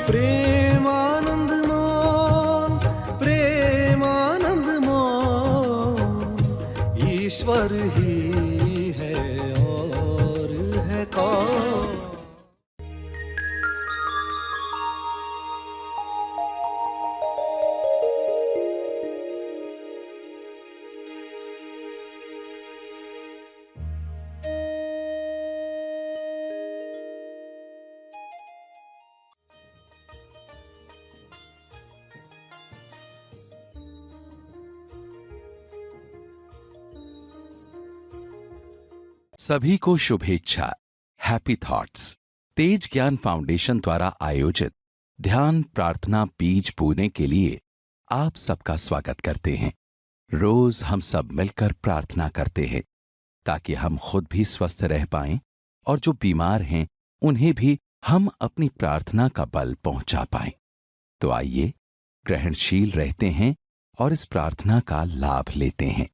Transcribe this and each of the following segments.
प्रेमानंद मोन, प्रेमानंद मोन, ईश्वर ही है और है कौन। सभी को शुभेच्छा। हैप्पी थॉट्स तेज ज्ञान फाउंडेशन द्वारा आयोजित ध्यान प्रार्थना बीज बोने के लिए आप सबका स्वागत करते हैं। रोज हम सब मिलकर प्रार्थना करते हैं ताकि हम खुद भी स्वस्थ रह पाएं और जो बीमार हैं उन्हें भी हम अपनी प्रार्थना का बल पहुंचा पाएं। तो आइए ग्रहणशील रहते हैं और इस प्रार्थना का लाभ लेते हैं।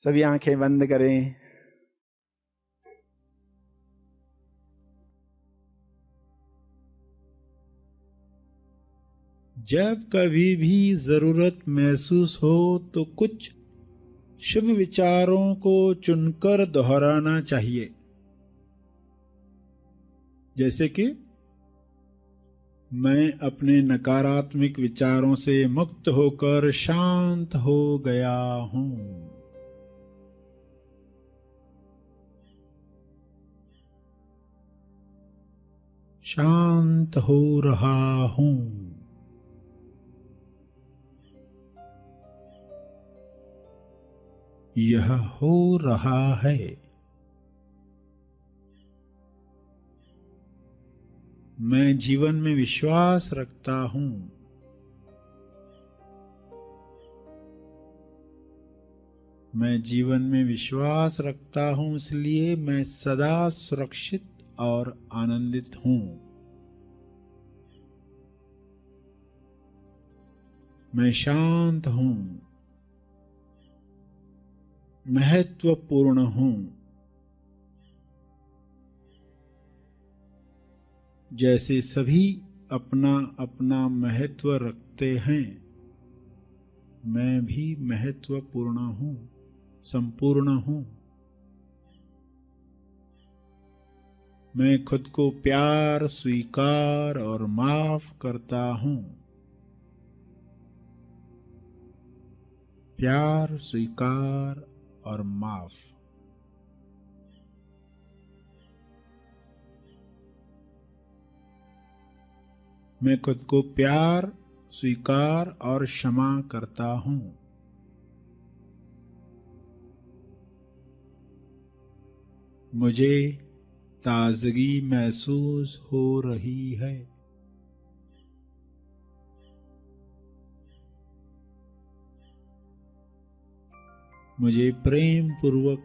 सभी आंखें बंद करें। जब कभी भी जरूरत महसूस हो तो कुछ शुभ विचारों को चुनकर दोहराना चाहिए, जैसे कि मैं अपने नकारात्मक विचारों से मुक्त होकर शांत हो गया हूं। शांत हो रहा हूं। यह हो रहा है। मैं जीवन में विश्वास रखता हूं। मैं जीवन में विश्वास रखता हूं, इसलिए मैं सदा सुरक्षित और आनंदित हूं। मैं शांत हूं, महत्वपूर्ण हूं। जैसे सभी अपना अपना महत्व रखते हैं, मैं भी महत्वपूर्ण हूं, संपूर्ण हूं। मैं खुद को प्यार, स्वीकार और माफ करता हूं। प्यार, स्वीकार और माफ। मैं खुद को प्यार, स्वीकार और क्षमा करता हूं। मुझे ताजगी महसूस हो रही है। मुझे प्रेम पूर्वक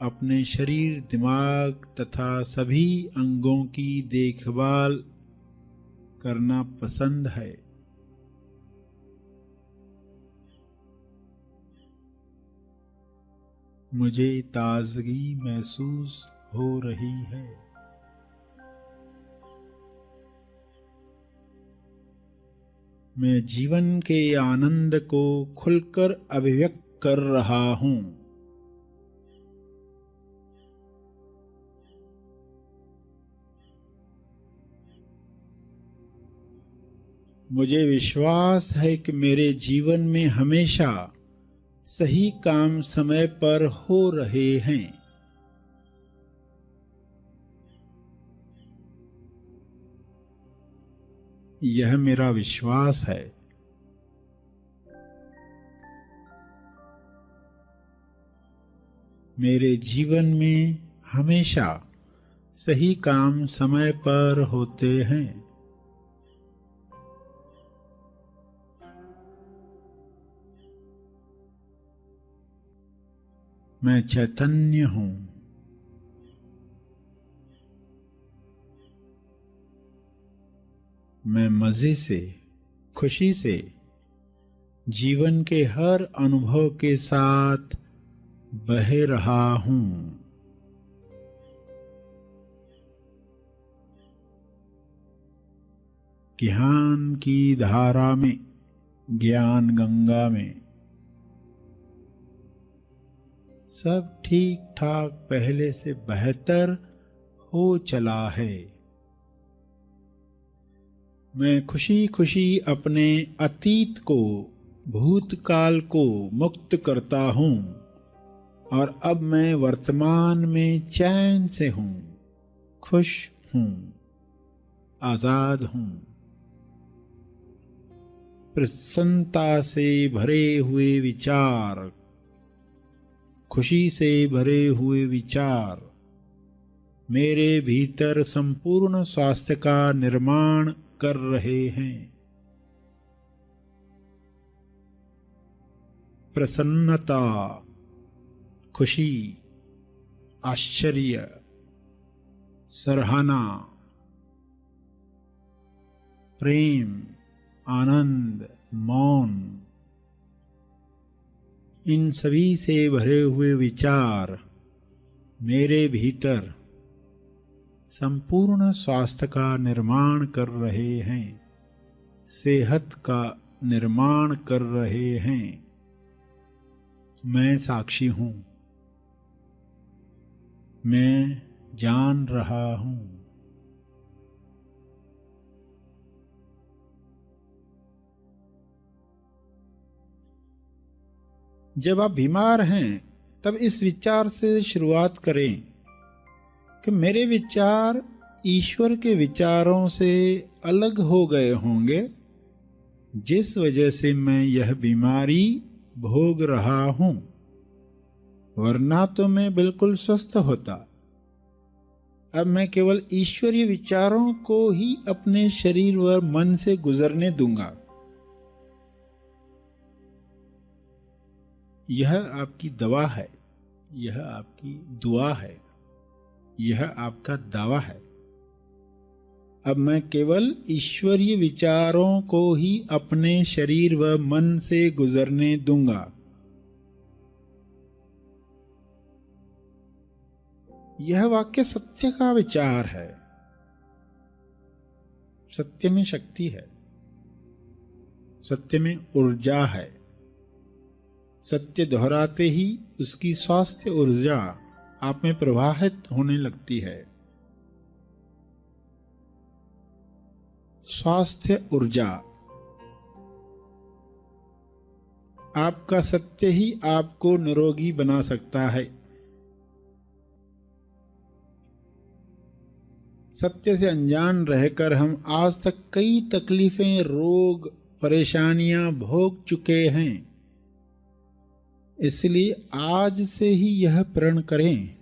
अपने शरीर, दिमाग तथा सभी अंगों की देखभाल करना पसंद है। मुझे ताजगी महसूस हो रही है। मैं जीवन के आनंद को खुलकर अभिव्यक्त कर रहा हूं। मुझे विश्वास है कि मेरे जीवन में हमेशा सही काम समय पर हो रहे हैं। यह मेरा विश्वास है। मेरे जीवन में हमेशा सही काम समय पर होते हैं। मैं चैतन्य हूं। मैं मजे से, खुशी से जीवन के हर अनुभव के साथ बह रहा हूं। ज्ञान की धारा में, ज्ञान गंगा में सब ठीक ठाक पहले से बेहतर हो चला है। मैं खुशी खुशी अपने अतीत को, भूतकाल को मुक्त करता हूँ और अब मैं वर्तमान में चैन से हूँ, खुश हूँ, आजाद हूँ। प्रसन्नता से भरे हुए विचार, खुशी से भरे हुए विचार मेरे भीतर संपूर्ण स्वास्थ्य का निर्माण कर रहे हैं। प्रसन्नता, खुशी, आश्चर्य, सराहना, प्रेम, आनंद, मौन, इन सभी से भरे हुए विचार मेरे भीतर संपूर्ण स्वास्थ्य का निर्माण कर रहे हैं, सेहत का निर्माण कर रहे हैं। मैं साक्षी हूँ, मैं जान रहा हूँ। जब आप बीमार हैं तब इस विचार से शुरुआत करें कि मेरे विचार ईश्वर के विचारों से अलग हो गए होंगे, जिस वजह से मैं यह बीमारी भोग रहा हूं, वरना तो मैं बिल्कुल स्वस्थ होता। अब मैं केवल ईश्वरीय विचारों को ही अपने शरीर व मन से गुजरने दूंगा। यह आपकी दवा है, यह आपकी दुआ है, यह आपका दावा है। अब मैं केवल ईश्वरीय विचारों को ही अपने शरीर व मन से गुजरने दूंगा। यह वाक्य सत्य का विचार है। सत्य में शक्ति है, सत्य में ऊर्जा है। सत्य दोहराते ही उसकी स्वास्थ्य ऊर्जा आप में प्रवाहित होने लगती है। स्वास्थ्य ऊर्जा, आपका सत्य ही आपको निरोगी बना सकता है। सत्य से अनजान रहकर हम आज तक कई तकलीफें, रोग, परेशानियां भोग चुके हैं। इसलिए आज से ही यह प्रण करें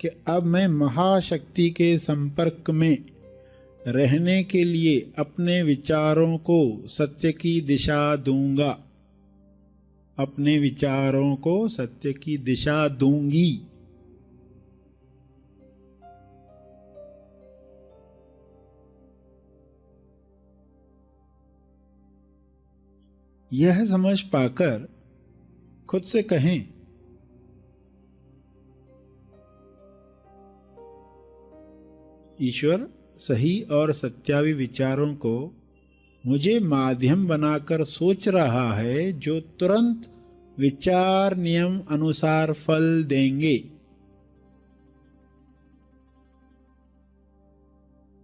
कि अब मैं महाशक्ति के संपर्क में रहने के लिए अपने विचारों को सत्य की दिशा दूंगा, अपने विचारों को सत्य की दिशा दूंगी। यह समझ पाकर खुद से कहें, ईश्वर सही और सत्यावी विचारों को मुझे माध्यम बनाकर सोच रहा है, जो तुरंत विचार नियम अनुसार फल देंगे।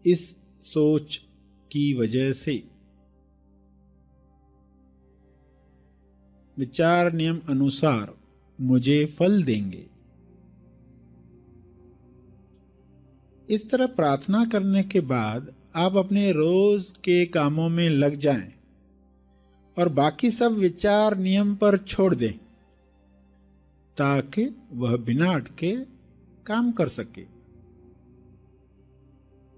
इस सोच की वजह से विचार नियम अनुसार मुझे फल देंगे। इस तरह प्रार्थना करने के बाद आप अपने रोज के कामों में लग जाएं और बाकी सब विचार नियम पर छोड़ दें, ताकि वह बिना अटके काम कर सके।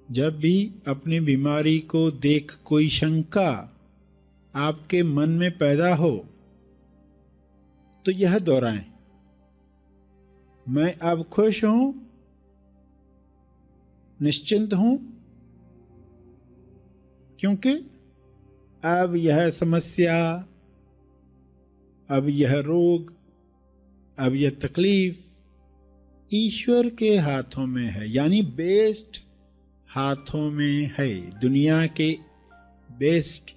जब भी अपनी बीमारी को देख कोई शंका आपके मन में पैदा हो, तो यह दोहराएं, मैं अब खुश हूं, निश्चिंत हूं, क्योंकि अब यह समस्या, अब यह रोग, अब यह तकलीफ ईश्वर के हाथों में है, यानी बेस्ट हाथों में है। दुनिया के बेस्ट,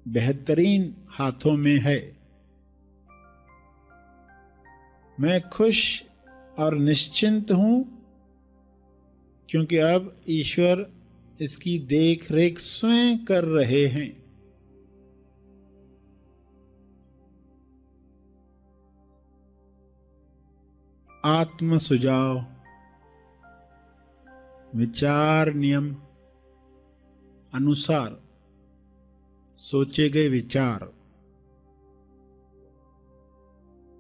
बेहतरीन हाथों में है। मैं खुश और निश्चिंत हूं, क्योंकि अब ईश्वर इसकी देख रेख स्वयं कर रहे हैं। आत्म सुझाव, विचार नियम अनुसार सोचे गए विचार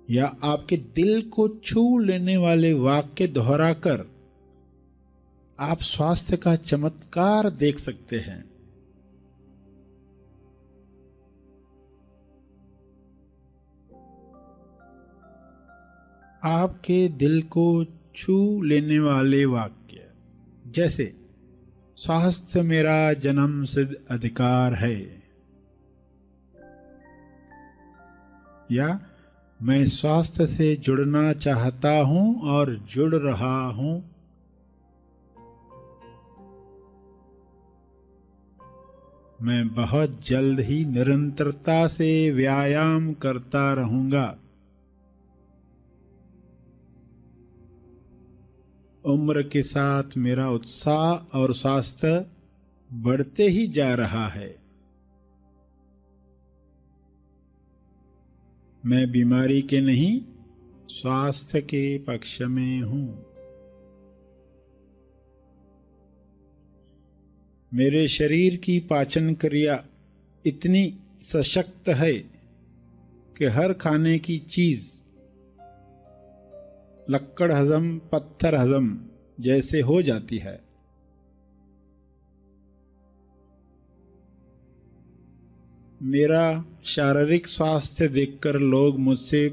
या आपके दिल को छू लेने वाले वाक्य दोहराकर आप स्वास्थ्य का चमत्कार देख सकते हैं। आपके दिल को छू लेने वाले वाक्य जैसे स्वास्थ्य मेरा जन्म सिद्ध अधिकार है, या मैं स्वास्थ्य से जुड़ना चाहता हूं और जुड़ रहा हूं, मैं बहुत जल्द ही निरंतरता से व्यायाम करता रहूंगा, उम्र के साथ मेरा उत्साह और स्वास्थ्य बढ़ते ही जा रहा है, मैं बीमारी के नहीं स्वास्थ्य के पक्ष में हूं, मेरे शरीर की पाचन क्रिया इतनी सशक्त है कि हर खाने की चीज लक्कड़ हजम पत्थर हजम जैसे हो जाती है। मेरा शारीरिक स्वास्थ्य देखकर लोग मुझसे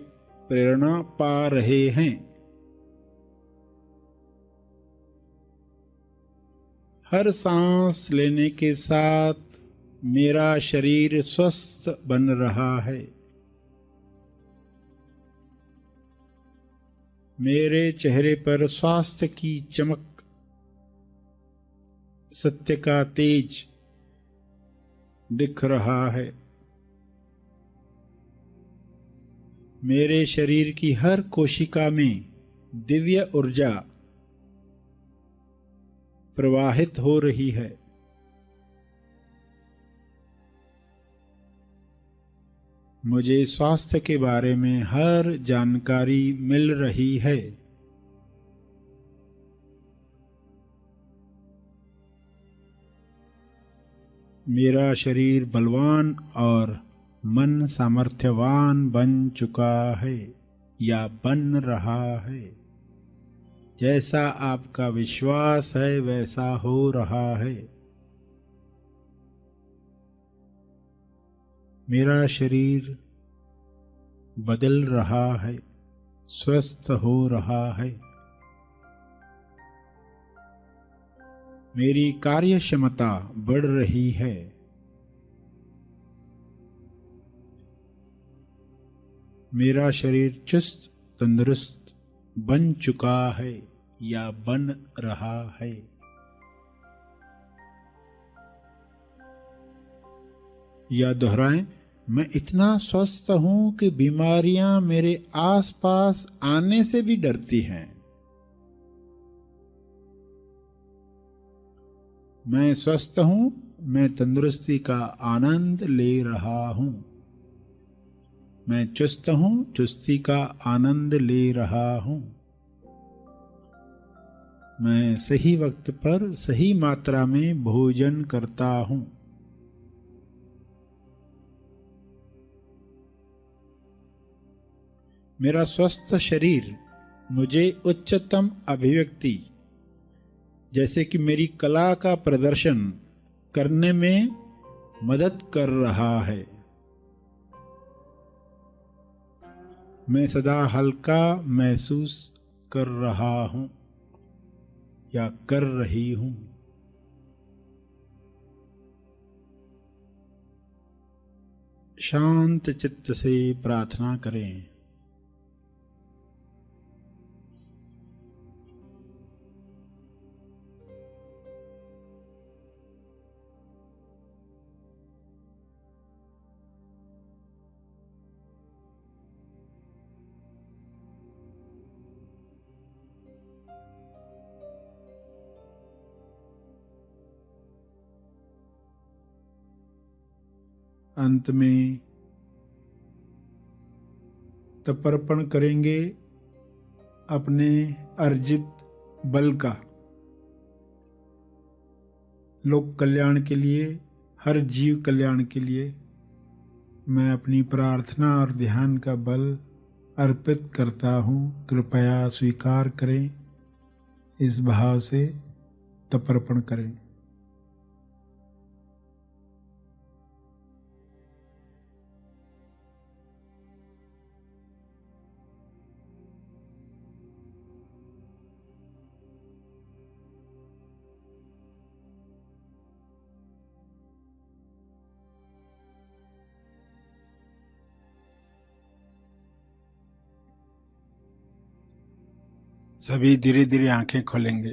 प्रेरणा पा रहे हैं। हर सांस लेने के साथ मेरा शरीर स्वस्थ बन रहा है, मेरे चेहरे पर स्वास्थ्य की चमक, सत्य का तेज दिख रहा है, मेरे शरीर की हर कोशिका में दिव्य ऊर्जा प्रवाहित हो रही है, मुझे स्वास्थ्य के बारे में हर जानकारी मिल रही है, मेरा शरीर बलवान और मन सामर्थ्यवान बन चुका है या बन रहा है, जैसा आपका विश्वास है वैसा हो रहा है, मेरा शरीर बदल रहा है, स्वस्थ हो रहा है, मेरी कार्य क्षमता बढ़ रही है, मेरा शरीर चुस्त तंदुरुस्त बन चुका है या बन रहा है, या दोहराएं, मैं इतना स्वस्थ हूं कि बीमारियां मेरे आसपास आने से भी डरती हैं। मैं स्वस्थ हूं, मैं तंदुरुस्ती का आनंद ले रहा हूं, मैं चुस्त हूं, चुस्ती का आनंद ले रहा हूं, मैं सही वक्त पर सही मात्रा में भोजन करता हूं, मेरा स्वस्थ शरीर मुझे उच्चतम अभिव्यक्ति जैसे कि मेरी कला का प्रदर्शन करने में मदद कर रहा है, मैं सदा हल्का महसूस कर रहा हूं या कर रही हूं, शांत चित्त से प्रार्थना करें। अंत में तर्पण करेंगे अपने अर्जित बल का, लोक कल्याण के लिए, हर जीव कल्याण के लिए मैं अपनी प्रार्थना और ध्यान का बल अर्पित करता हूँ, कृपया स्वीकार करें। इस भाव से तर्पण करें। सभी धीरे धीरे आंखें खोलेंगे।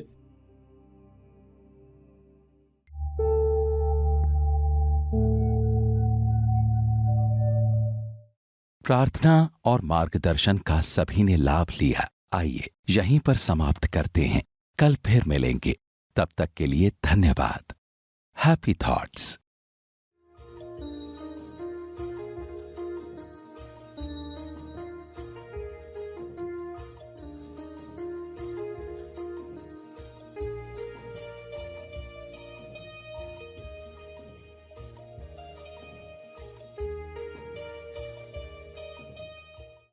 प्रार्थना और मार्गदर्शन का सभी ने लाभ लिया। आइए यहीं पर समाप्त करते हैं। कल फिर मिलेंगे। तब तक के लिए धन्यवाद। Happy thoughts.